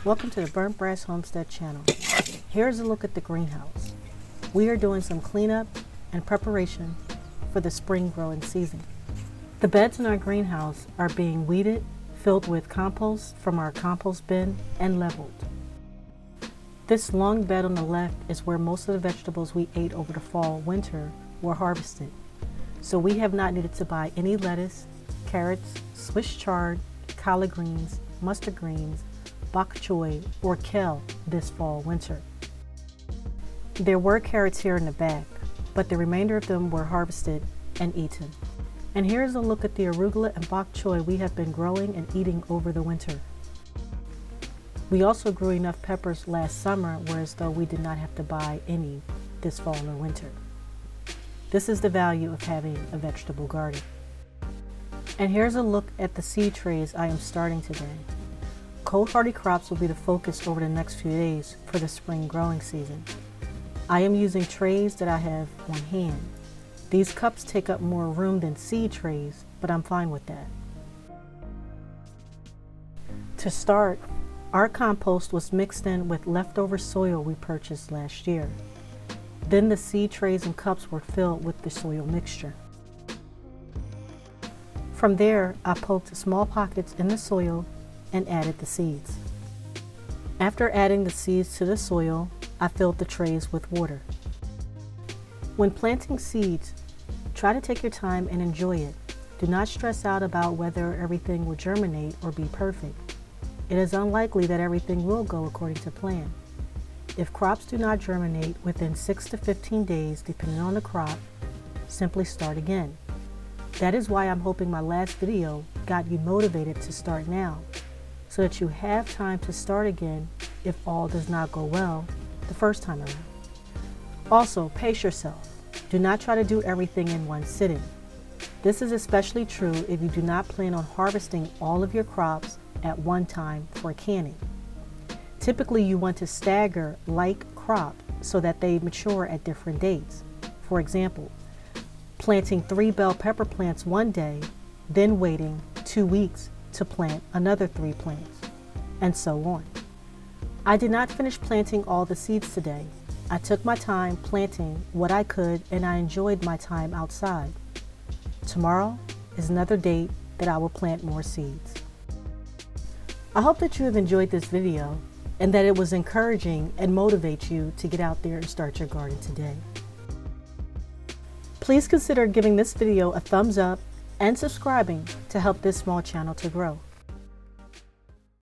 Welcome to the Burnt Brass Homestead channel. Here's a look at the greenhouse. We are doing some cleanup and preparation for the spring growing season. The beds in our greenhouse are being weeded, filled with compost from our compost bin, and leveled. This long bed on the left is where most of the vegetables we ate over the fall/winter were harvested. So we have not needed to buy any lettuce, carrots, Swiss chard, collard greens, mustard greens, bok choy, or kale this fall/winter. There were carrots here in the back, but the remainder of them were harvested and eaten. And here's a look at the arugula and bok choy we have been growing and eating over the winter. We also grew enough peppers last summer, whereas though we did not have to buy any this fall or winter. This is the value of having a vegetable garden. And here's a look at the seed trays I am starting today. Cold hardy crops will be the focus over the next few days for the spring growing season. I am using trays that I have on hand. These cups take up more room than seed trays, but I'm fine with that. To start, our compost was mixed in with leftover soil we purchased last year. Then the seed trays and cups were filled with the soil mixture. From there, I poked small pockets in the soil and added the seeds. After adding the seeds to the soil, I filled the trays with water. When planting seeds, try to take your time and enjoy it. Do not stress out about whether everything will germinate or be perfect. It is unlikely that everything will go according to plan. If crops do not germinate within 6 to 15 days, depending on the crop, simply start again. That is why I'm hoping my last video got you motivated to start now, so that you have time to start again if all does not go well the first time around. Also, pace yourself. Do not try to do everything in one sitting. This is especially true if you do not plan on harvesting all of your crops at one time for canning. Typically, you want to stagger like crop so that they mature at different dates. For example, planting 3 bell pepper plants one day, then waiting 2 weeks to plant another 3 plants, and so on. I did not finish planting all the seeds today. I took my time planting what I could, and I enjoyed my time outside. Tomorrow is another date that I will plant more seeds. I hope that you have enjoyed this video and that it was encouraging and motivates you to get out there and start your garden today. Please consider giving this video a thumbs up and subscribing to help this small channel to grow.